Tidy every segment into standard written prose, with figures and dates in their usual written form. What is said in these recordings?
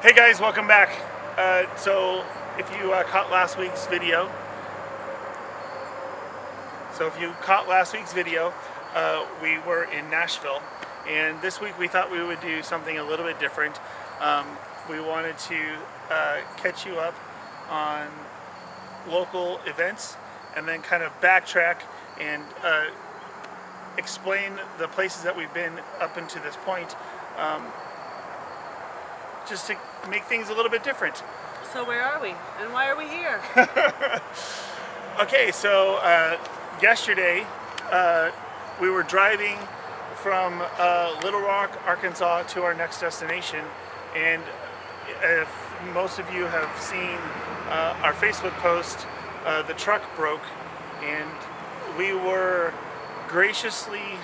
Hey guys, welcome back. So if you caught last week's video, we were in Nashville, and this week we thought we would do something a little bit different. We wanted to catch you up on local events, and then kind of backtrack and explain the places that we've been up until this point. Just to make things a little bit different. So where are we, and why are we here? Okay, so yesterday we were driving from Little Rock, Arkansas to our next destination, and if most of you have seen our Facebook post, the truck broke, and we were graciously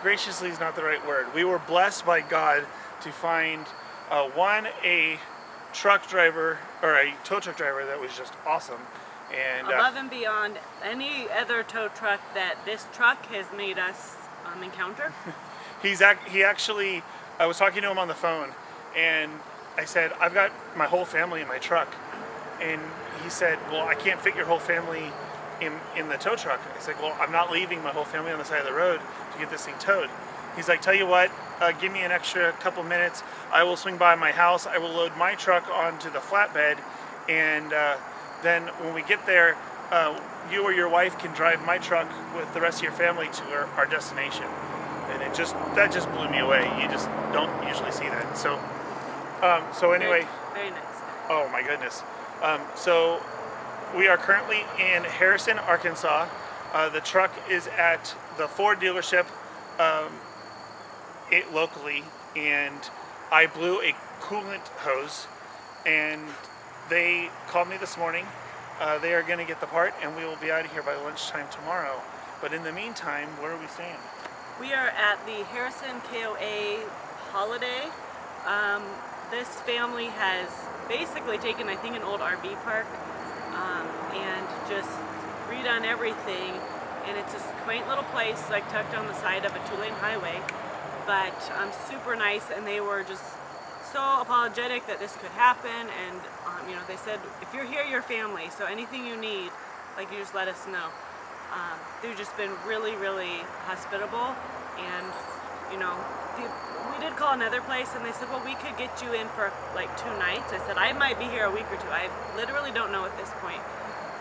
graciously is not the right word, we were blessed by God to find a truck driver, or a tow truck driver, that was just awesome. And above and beyond any other tow truck that this truck has made us encounter. he actually, I was talking to him on the phone, and I said, I've got my whole family in my truck, and he said, well, I can't fit your whole family in the tow truck. I said, well, I'm not leaving my whole family on the side of the road to get this thing towed. He's like, tell you what, give me an extra couple minutes. I will swing by my house. I will load my truck onto the flatbed, and then when we get there, you or your wife can drive my truck with the rest of your family to our destination. And that just blew me away. You just don't usually see that. So anyway. Very nice. Oh my goodness. So we are currently in Harrison, Arkansas. The truck is at the Ford dealership locally, and I blew a coolant hose, and they called me this morning. They are going to get the part, and we will be out of here by lunchtime tomorrow. But in the meantime, where are we staying? We are at the Harrison KOA holiday. This family has basically taken, I think, an old RV park and just redone everything. And it's this quaint little place, like tucked on the side of a 2-lane highway. But super nice, and they were just so apologetic that this could happen. And they said, if you're here, you're family. So anything you need, like, you just let us know. They've just been really, really hospitable. And we did call another place, and they said, well, we could get you in for like 2 nights. I said, I might be here a week or two. I literally don't know at this point.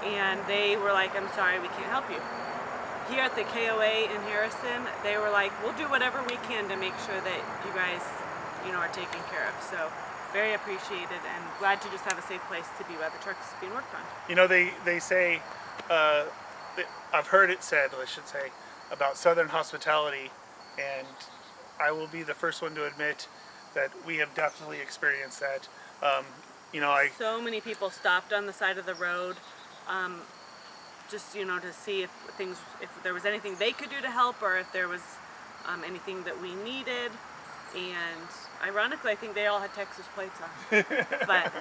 And they were like, I'm sorry, we can't help you. Here at the KOA in Harrison, they were like, we'll do whatever we can to make sure that you guys, are taken care of. So very appreciated, and glad to just have a safe place to be while the truck's being worked on. They say, I've heard it said, I should say, about Southern hospitality, and I will be the first one to admit that we have definitely experienced that. So many people stopped on the side of the road, just to see if there was anything they could do to help, or if there was anything that we needed. And ironically, I think they all had Texas plates on. But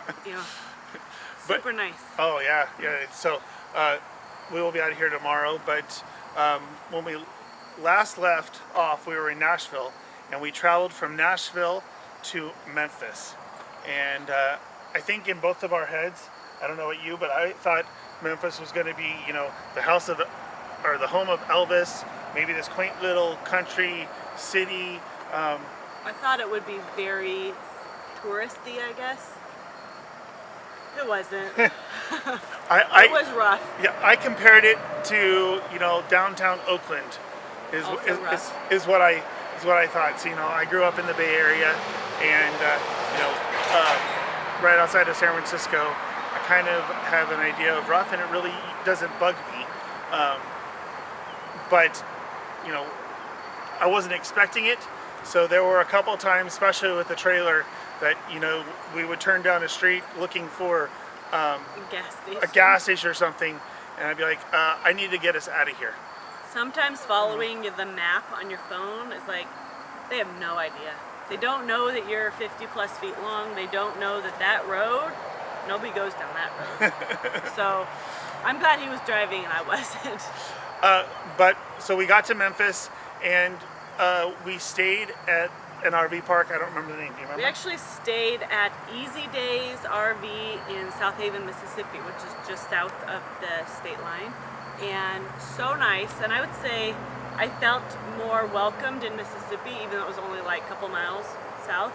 super nice. Oh yeah. So we will be out of here tomorrow. But when we last left off, we were in Nashville, and we traveled from Nashville to Memphis. And I think in both of our heads, I don't know what you, but I thought Memphis was going to be, the home of Elvis, maybe this quaint little country city. I thought it would be very touristy, I guess. It wasn't. It was rough. Yeah, I compared it to, downtown Oakland is what I thought. So, I grew up in the Bay Area, and right outside of San Francisco. I kind of have an idea of rough, and it really doesn't bug me. But I wasn't expecting it. So there were a couple of times, especially with the trailer, that we would turn down the street looking for a gas station or something, and I'd be like, I need to get us out of here. Sometimes following the map on your phone is like, they have no idea. They don't know that you're 50 plus feet long. They don't know that road, nobody goes down that road. So I'm glad he was driving and I wasn't. But so we got to Memphis, and we stayed at an RV park. I don't remember the name. Do you remember? We actually stayed at Easy Days RV in South Haven, Mississippi, which is just south of the state line. And so nice. And I would say I felt more welcomed in Mississippi, even though it was only like a couple miles south,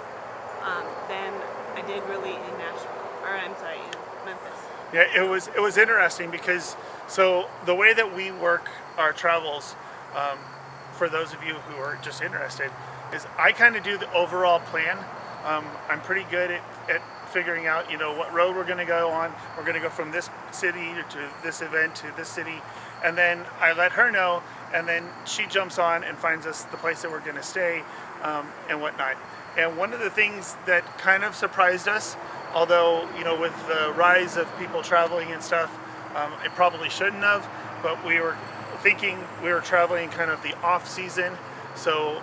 than I did really in Nashville. Or I'm sorry, in Memphis. Yeah, it was interesting because so the way that we work our travels, for those of you who are just interested, is I kind of do the overall plan. I'm pretty good at figuring out, what road we're going to go on. We're going to go from this city to this event to this city, and then I let her know, and then she jumps on and finds us the place that we're going to stay, and whatnot. And one of the things that kind of surprised us, although with the rise of people traveling and stuff, it probably shouldn't have, but we were thinking we were traveling kind of the off season, so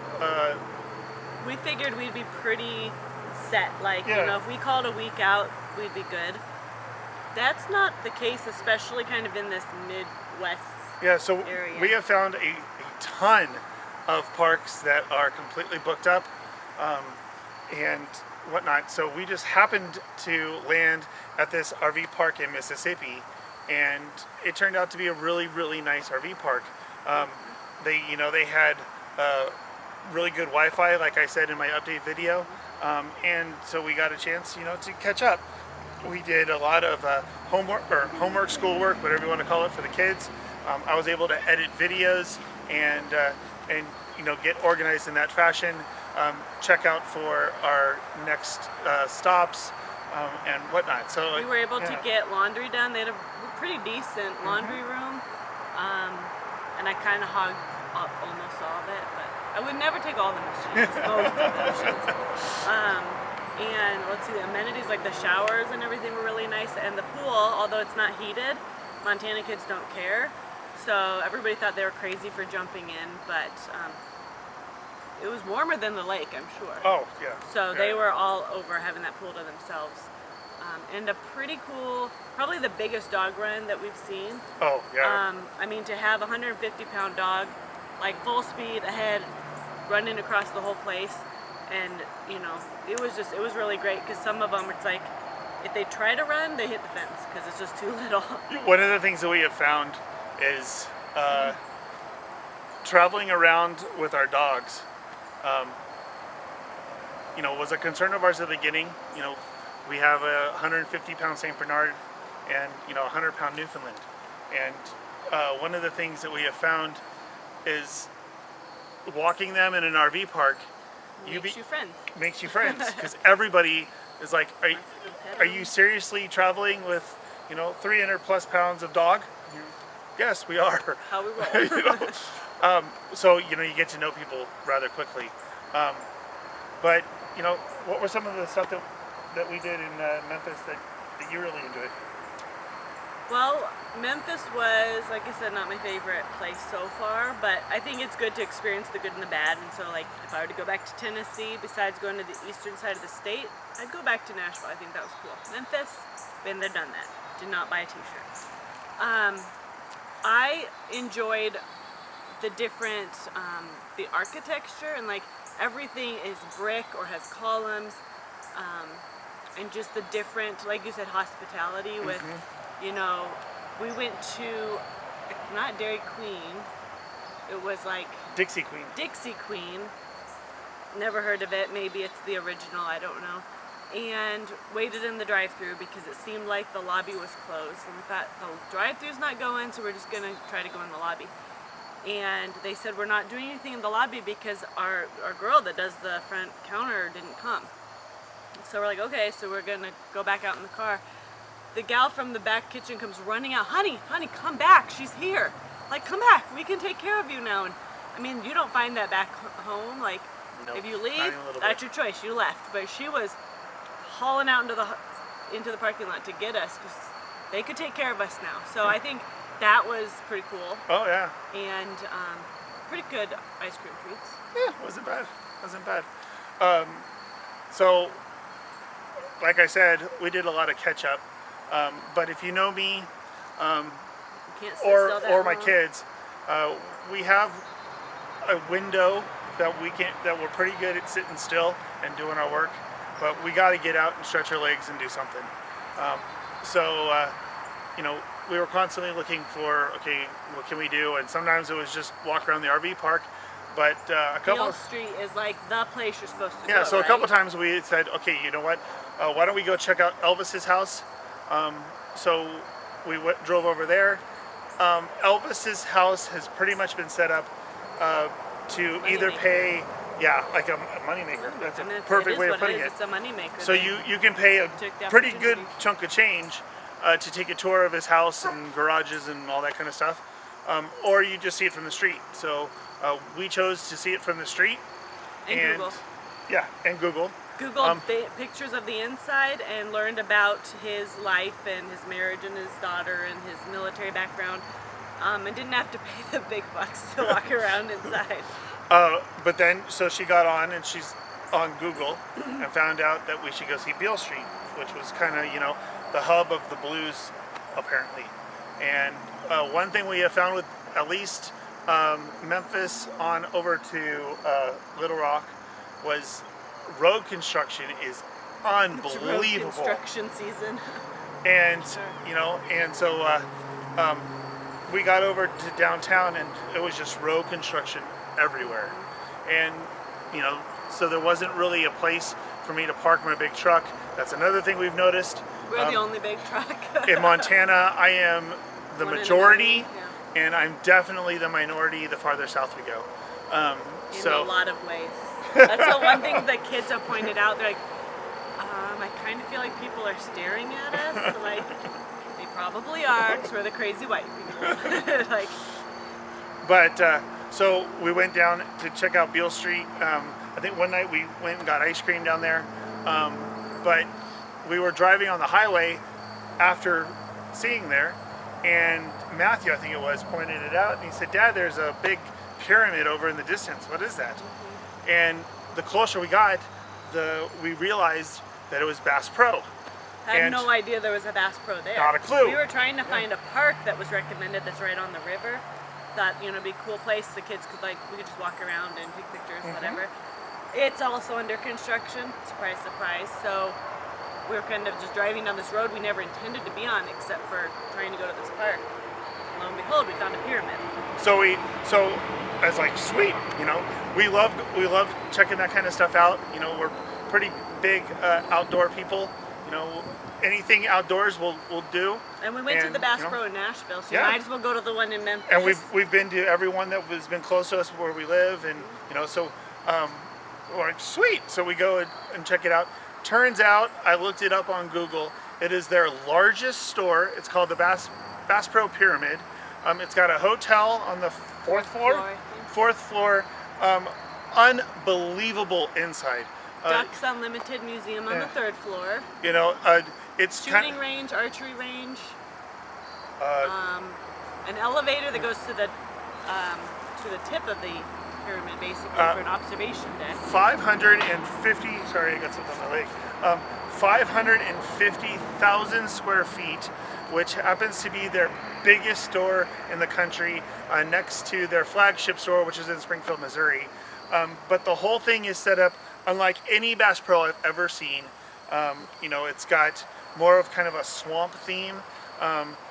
we figured we'd be pretty set. Like, Yeah. if we called a week out, we'd be good. That's not the case, especially kind of in this Midwest. yeah, so area. we have found a ton of parks that are completely booked up, and whatnot. So we just happened to land at this RV park in Mississippi, and it turned out to be a really, really nice RV park. They had really good Wi-Fi, like I said in my update video, and so we got a chance, to catch up. We did a lot of homework, schoolwork, whatever you want to call it, for the kids. I was able to edit videos and get organized in that fashion. Check out for our next stops and whatnot. So We were able yeah. to get laundry done. They had a pretty decent laundry room, and I kind of hogged up almost all of it, but I would never take all the machines, most of the machines. And let's see, the amenities like the showers and everything were really nice, and the pool, although it's not heated, Montana kids don't care, so everybody thought they were crazy for jumping in, but it was warmer than the lake, I'm sure. Oh yeah. So yeah. they were all over having that pool to themselves. And a pretty cool, probably the biggest dog run that we've seen. Oh yeah. To have a 150-pound dog, like full speed ahead, running across the whole place, and it was really great, because some of them, it's like, if they try to run, they hit the fence, because it's just too little. One of the things that we have found is traveling around with our dogs. Was a concern of ours at the beginning. We have a 150-pound Saint Bernard and a 100-pound Newfoundland, and one of the things that we have found is walking them in an RV park Makes you friends. makes you friends, because everybody is like, are you seriously traveling with 300 plus pounds of dog? Yes, we are. How we roll. So you get to know people rather quickly. But what were some of the stuff that we did in Memphis that you really enjoyed? Well, Memphis was, like I said, not my favorite place so far, but I think it's good to experience the good and the bad. And so, like, if I were to go back to Tennessee, besides going to the eastern side of the state, I'd go back to Nashville. I think that was cool. Memphis, been there, done that. Did not buy a t-shirt. I enjoyed the different, the architecture, and like everything is brick or has columns, and just the different, like you said, hospitality with, we went to, not Dairy Queen, it was like Dixie Queen. Dixie Queen, never heard of it, maybe it's the original, I don't know, and waited in the drive-thru because it seemed like the lobby was closed, and we thought the drive-thru's not going, so we're just gonna try to go in the lobby. And they said we're not doing anything in the lobby because our girl that does the front counter didn't come. So we're like, okay, so we're gonna go back out in the car. The gal from the back kitchen comes running out, honey, come back, she's here. Like, come back, we can take care of you now. And you don't find that back home. Like, Nope, if you not leave, even a little that's bit. your choice, you left. But she was hauling out into the parking lot to get us, because they could take care of us now. So I think that was pretty cool. Oh yeah. And pretty good ice cream treats. Yeah, wasn't bad. So, like I said, we did a lot of catch up. But if you know me, You can't sit or still that or my long. kids, we have a window that we're pretty good at sitting still and doing our work, but we got to get out and stretch our legs and do something. Um, so you know, we were constantly looking for, okay, what can we do? And sometimes it was just walk around the RV park. But a couple Beale Street is like the place you're supposed to go. yeah, so right? a couple times we said, okay, you know what? Why don't we go check out Elvis's house? So we drove over there. Elvis's house has pretty much been set up to either pay, yeah, like a moneymaker. That's a perfect way of putting it. It's a moneymaker. So you can pay a pretty good chunk of change to take a tour of his house and garages and all that kind of stuff, or you just see it from the street. So we chose to see it from the street, and Google. Yeah, and Google. Googled pictures of the inside and learned about his life and his marriage and his daughter and his military background, and didn't have to pay the big bucks to walk around inside. But then, so she got on and she's on Google and found out that we should go see Beale Street, which was kind of, you know, the hub of the blues, apparently. And one thing we have found with at least Memphis on over to Little Rock was road construction is unbelievable. It's road construction season. And you know, and so we got over to downtown and it was just road construction everywhere. And you know, so there wasn't really a place for me to park my big truck. That's another thing we've noticed. We're the only big truck. In Montana, I am the majority, yeah. And I'm definitely the minority the farther south we go. In a lot of ways. That's the one thing the kids have pointed out. They're like, I kind of feel like people are staring at us. Like, they probably are, because we're the crazy white people. Like, but so we went down to check out Beale Street. I think one night we went and got ice cream down there. But we were driving on the highway after seeing there, and Matthew, I think it was, pointed it out, and he said, "Dad, there's a big pyramid over in the distance. What is that?" And the closer we got, we realized that it was Bass Pro. I had no idea there was a Bass Pro there. Not a clue. We were trying to find a park that was recommended that's right on the river. Thought, you know, it'd be a cool place. The kids could, like, we could just walk around and take pictures, whatever. It's also under construction. Surprise, surprise. So we were kind of just driving down this road we never intended to be on, except for trying to go to this park. Lo and behold, we found a pyramid. So I was like, sweet, you know, we love checking that kind of stuff out. You know, we're pretty big outdoor people. You know, anything outdoors we'll do. And we went to the Bass Pro in Nashville, so yeah. you might as well go to the one in Memphis. And we've been to every one that has been close to us where we live, and you know, so we're like, sweet. So we go and check it out. Turns out, I looked it up on Google. It is their largest store. It's called the Bass Pro Pyramid. It's got a hotel on the fourth floor. Unbelievable inside. Ducks Unlimited Museum on the third floor. You know, it's shooting range, archery range. An elevator that goes to the tip of the pyramid, basically, for an observation deck. 550. Sorry, I got something on my leg. 550,000 square feet, which happens to be their biggest store in the country, next to their flagship store, which is in Springfield, Missouri. But the whole thing is set up unlike any Bass Pro I've ever seen. You know, it's got more of kind of a swamp theme.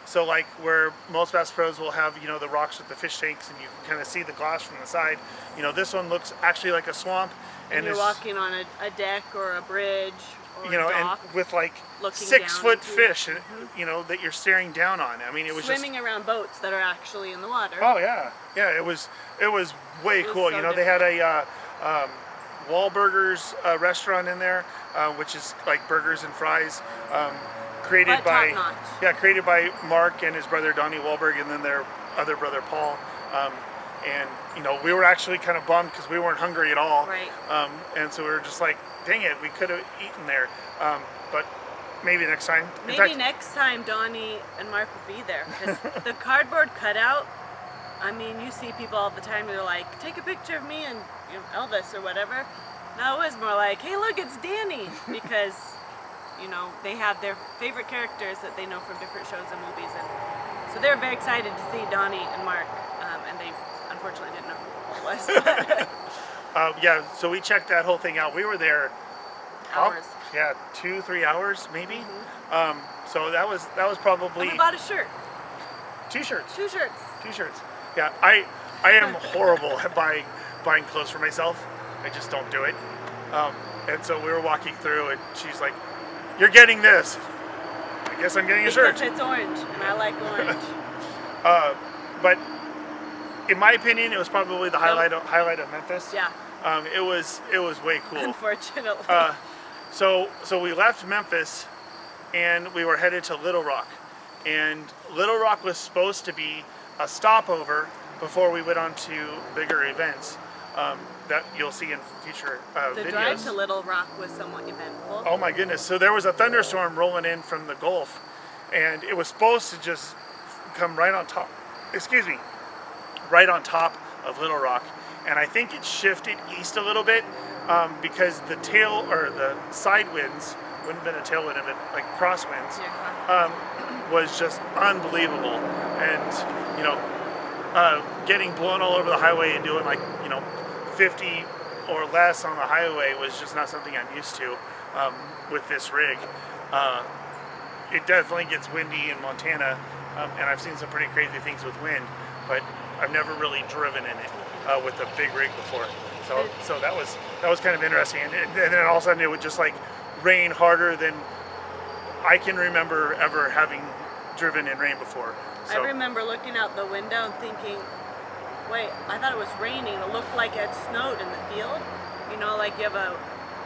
So like where most Bass Pros will have, you know, the rocks with the fish tanks and you can kind of see the glass from the side. You know, this one looks actually like a swamp. And you're walking on a deck or a bridge or you know, a dock, and with like looking 6-foot fish, you know, that you're staring down on. I mean, it was swimming around boats that are actually in the water. Oh yeah, yeah. It was way cool. So you know, they had a Wahlburgers restaurant in there, which is like burgers and fries, created by Mark and his brother Donnie Wahlberg, and then their other brother Paul. And you know, we were actually kind of bummed because we weren't hungry at all. Right. And so we were just like, dang it, we could have eaten there. But maybe next time. Next time Donnie and Mark will be there, because the cardboard cutout. I mean, you see people all the time. They're like, take a picture of me and, you know, Elvis or whatever. No, it was more like, hey, look, it's Danny, because you know, they have their favorite characters that they know from different shows and movies, and so they're very excited to see Donnie and Mark, and they unfortunately didn't know who it was. Yeah, so we checked that whole thing out. We were there, Hours. yeah, 2-3 hours maybe. So that was probably And we bought a shirt. 2 shirts. 2 shirts. 2 shirts. Yeah, I am horrible at buying clothes for myself. I just don't do it. And so we were walking through, and she's like, "You're getting this." I guess I'm getting a shirt. Because it's orange, and I like orange. But in my opinion, it was probably the highlight of Memphis. Yeah. It was way cool. Unfortunately. So we left Memphis, and we were headed to Little Rock. And Little Rock was supposed to be a stopover before we went on to bigger events that you'll see in future the videos. drive to Little Rock was somewhat eventful. Oh my goodness. So there was a thunderstorm rolling in from the Gulf, and it was supposed to just come right on top, right on top of Little Rock. And I think it shifted east a little bit because the tail or the side winds, wouldn't have been a tailwind of it, like crosswinds, was just unbelievable. And, getting blown all over the highway and doing 50 or less on the highway was just not something I'm used to with this rig. It definitely gets windy in Montana, and I've seen some pretty crazy things with wind, but I've never really driven in it with a big rig before. So that was kind of interesting, and then all of a sudden it would just rain harder than I can remember ever having driven in rain before. So, I remember looking out the window and thinking, wait, I thought it was raining. It looked like it snowed in the field. You know, like you have a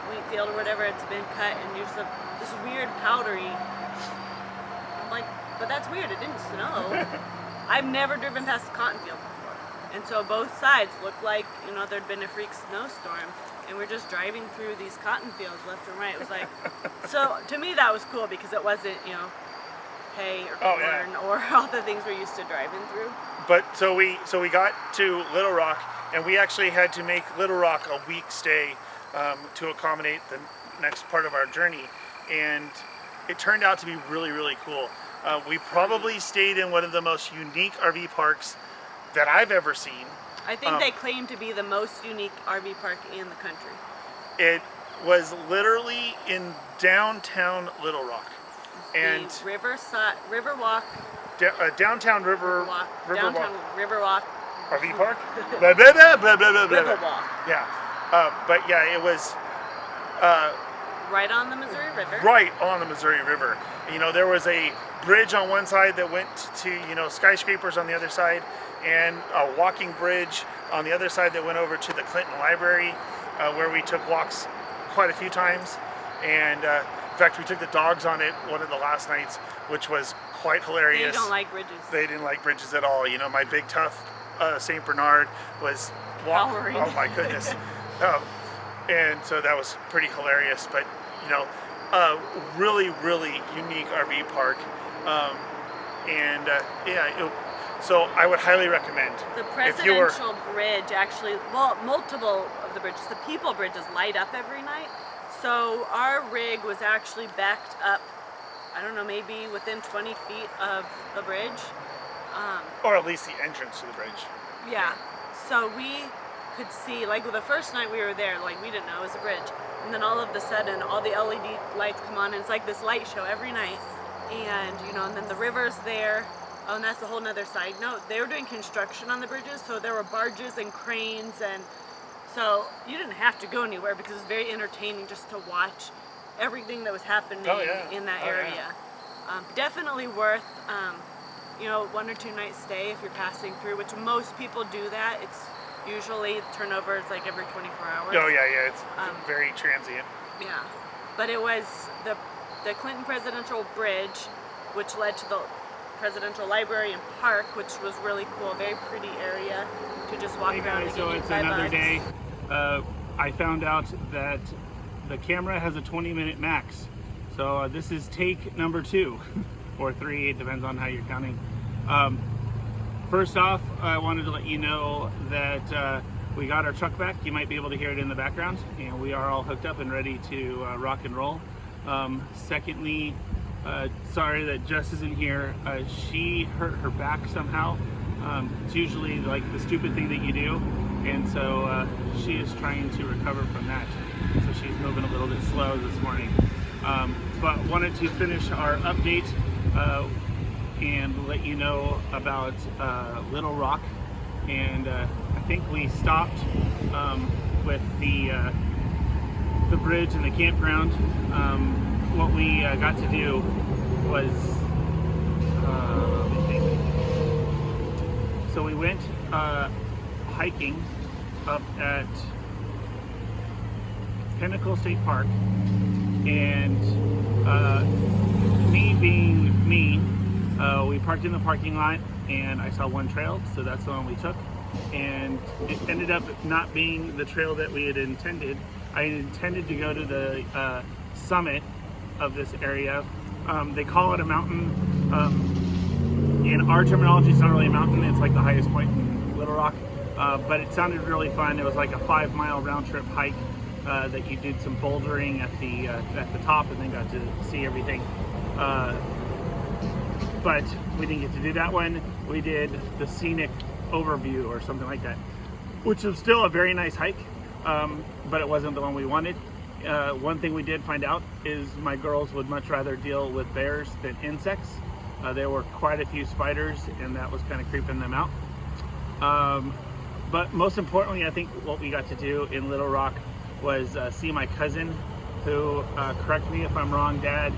wheat field or whatever, it's been cut, and you just have this weird powdery. I'm like, but that's weird, it didn't snow. I've never driven past a cotton field before. And so both sides looked like, there'd been a freak snowstorm. And we're just driving through these cotton fields left and right. It was like, so to me that was cool because it wasn't, hay or corn or all the things we're used to driving through. But so we got to Little Rock, and we actually had to make Little Rock a week stay to accommodate the next part of our journey, and it turned out to be really, really cool. We probably stayed in one of the most unique RV parks that I've ever seen. I think they claim to be the most unique RV park in the country. It was literally in downtown Little Rock. And Riverwalk. Downtown Riverwalk. Riverwalk. RV park? Blah, blah, blah, blah, blah, blah, blah. Riverwalk. Yeah. But yeah, it was... right on the Missouri River. Right on the Missouri River. There was a bridge on one side that went to, skyscrapers on the other side, and a walking bridge on the other side that went over to the Clinton Library, where we took walks quite a few times. And in fact, we took the dogs on it one of the last nights, which was quite hilarious. They don't like bridges. They didn't like bridges at all. My big tough St. Bernard was powering. Oh my goodness. And so that was pretty hilarious. But really, really unique RV park. So I would highly recommend. The presidential bridge actually, multiple of the bridges, the people bridges light up every night. So our rig was actually backed up, I don't know, maybe within 20 feet of the bridge. Or at least the entrance to the bridge. Yeah. So we could see, the first night we were there, we didn't know it was a bridge. And then all of a sudden, all the LED lights come on, and it's like this light show every night. And, and then the river's there. Oh, and that's a whole nother side note. They were doing construction on the bridges, so there were barges and cranes, and so you didn't have to go anywhere because it was very entertaining just to watch everything that was happening in that area. Yeah. Definitely worth, 1 or 2 night stay if you're passing through, which most people do that. It's usually turnover is every 24 hours. Oh yeah, it's very transient. Yeah, but it was the Clinton Presidential Bridge, which led to the Presidential Library and Park, which was really cool. Very pretty area to just walk around. Guys, so it's another day. I found out that the camera has a 20-minute max. So this is take number 2 or 3. It depends on how you're counting. First off, I wanted to let you know that we got our truck back. You might be able to hear it in the background, and we are all hooked up and ready to rock and roll. Secondly, sorry that Jess isn't here. She hurt her back somehow. It's usually the stupid thing that you do. and so she is trying to recover from that. So she's moving a little bit slow this morning. But wanted to finish our update and let you know about Little Rock. And I think we stopped with the bridge and the campground. What we got to do was, let me think. So we went hiking up at Pinnacle State Park, and me being me, we parked in the parking lot and I saw one trail, so that's the one we took, and it ended up not being the trail that we had intended. I intended to go to the summit of this area. They call it a mountain. In our terminology, it's not really a mountain, it's like the highest point in Little Rock, but it sounded really fun. It was like a 5-mile round trip hike that you did some bouldering at the top and then got to see everything. But we didn't get to do that one. We did the scenic overview or something like that, which was still a very nice hike, but it wasn't the one we wanted. One thing we did find out is my girls would much rather deal with bears than insects. There were quite a few spiders, and that was kind of creeping them out. But most importantly, I think what we got to do in Little Rock was see my cousin, who, correct me if I'm wrong, Dad,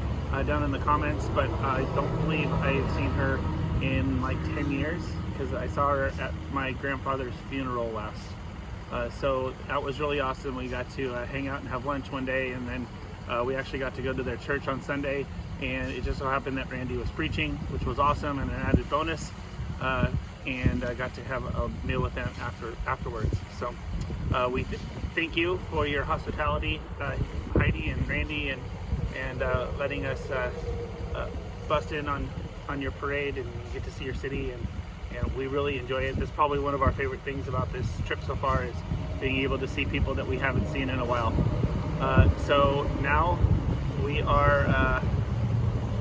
down in the comments, but I don't believe I had seen her in like 10 years, because I saw her at my grandfather's funeral last. So that was really awesome. We got to hang out and have lunch one day, and then we actually got to go to their church on Sunday, and it just so happened that Randy was preaching, which was awesome and an added bonus, and I got to have a meal with them afterwards. So we thank you for your hospitality, Heidi and Randy, and letting us bust in on your parade and get to see your city, and we really enjoy it. That's probably one of our favorite things about this trip so far, is being able to see people that we haven't seen in a while. So now we are,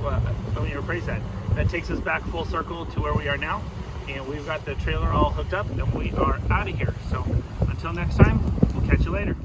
well, let me rephrase that. That takes us back full circle to where we are now, and we've got the trailer all hooked up, and we are out of here. So until next time, we'll catch you later.